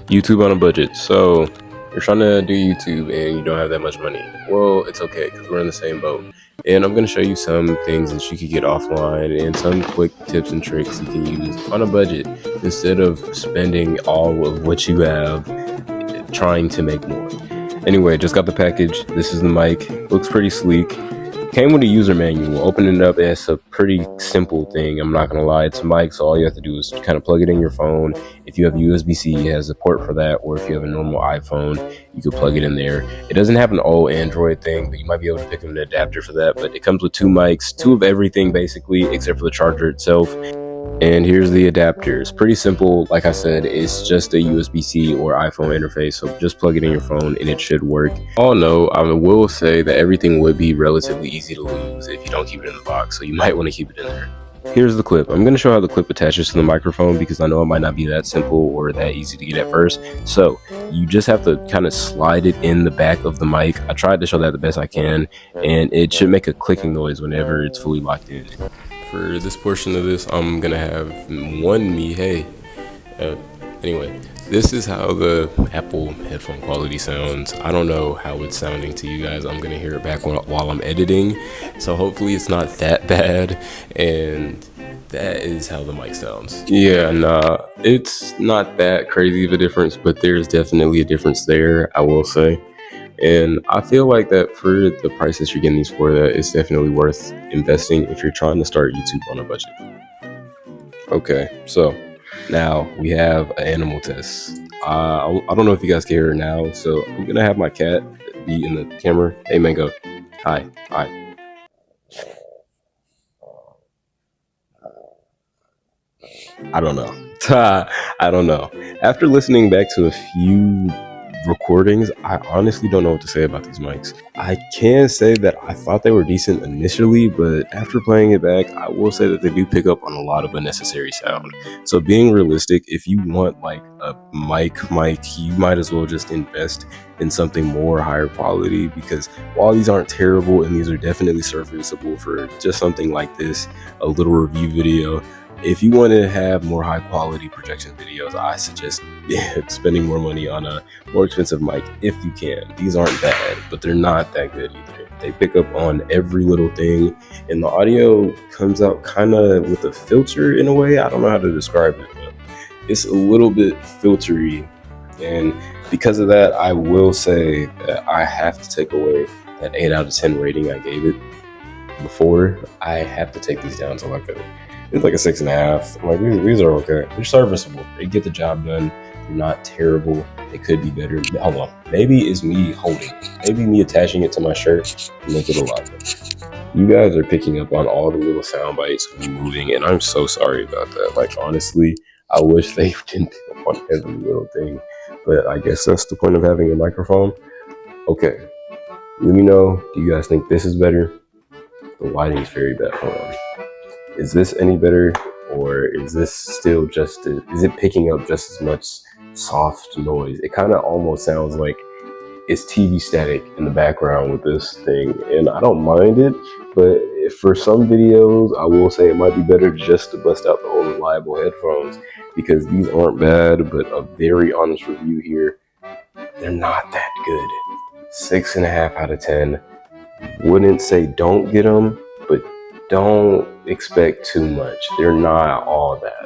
YouTube on a budget. So you're trying to do YouTube and you don't have that much money. Well, it's okay because we're in the same boat. And I'm going to show you some things that you could get offline and some quick tips and tricks you can use on a budget instead of spending all of what you have trying to make more. Anyway, just got the package. This is the mic. Looks pretty sleek. Came with a user manual. Open it up, and it's a pretty simple thing. I'm not gonna lie, it's a mic, so all you have to do is kind of plug it in your phone. If you have USB-C, it has a port for that, or if you have a normal iPhone, you could plug it in there. It doesn't have an old Android thing, but you might be able to pick up an adapter for that. But it comes with two mics, two of everything basically, except for the charger itself. And here's the adapter. It's pretty simple. Like I said, it's just a USB-C or iPhone interface, so just plug it in your phone and it should work. Oh no, I will say that everything would be relatively easy to lose if you don't keep it in the box, so you might want to keep it in there. Here's the clip. I'm going to show how the clip attaches to the microphone because I know it might not be that simple or that easy to get at first. So you just have to kind of slide it in the back of the mic. I tried to show that the best I can, and it should make a clicking noise whenever it's fully locked in. For this portion of this, I'm gonna have anyway, this is how the Apple headphone quality sounds. I don't know how it's sounding to you guys. I'm gonna hear it back while I'm editing, so hopefully it's not that bad. And that is how the mic sounds. Yeah, nah, it's not that crazy of a difference, but there's definitely a difference there, I will say. And I feel like that for the prices you're getting these for, that it's definitely worth investing if you're trying to start YouTube on a budget. Okay, so now we have an animal test. I don't know if you guys can hear her now, so I'm gonna have my cat be in the camera. Hey, Mango. Hi. I don't know. I don't know. After listening back to a few recordings, I honestly don't know what to say about these mics. I can say that I thought they were decent initially, but after playing it back, I will say that they do pick up on a lot of unnecessary sound. So being realistic, if you want like a mic, you might as well just invest in something more higher quality, because while these aren't terrible and these are definitely serviceable for just something like this, a little review video, if you want to have more high quality projection videos, I suggest spending more money on a more expensive mic if you can. These aren't bad, but they're not that good either. They pick up on every little thing, and the audio comes out kind of with a filter in a way. I don't know how to describe it, but it's a little bit filtery. And because of that, I will say that I have to take away that 8 out of 10 rating I gave it before. I have to take these down to it's like a 6.5. I'm like, these are okay. They're serviceable. They get the job done. They're not terrible. They could be better. Hold on. Maybe it's me holding it. Maybe me attaching it to my shirt to make it a lot better. You guys are picking up on all the little sound bites of me moving, and I'm so sorry about that. Like, honestly, I wish they didn't pick up on every little thing. But I guess that's the point of having a microphone. Okay. Let me know. Do you guys think this is better? The lighting is very bad. Hold on. Is this any better, or is this still is it picking up just as much soft noise? It kind of almost sounds like it's TV static in the background with this thing, and I don't mind it, but for some videos, I will say it might be better just to bust out the old reliable headphones, because these aren't bad, but a very honest review here, they're not that good. 6.5 out of 10. Wouldn't say don't get them, but don't expect too much. They're not all that.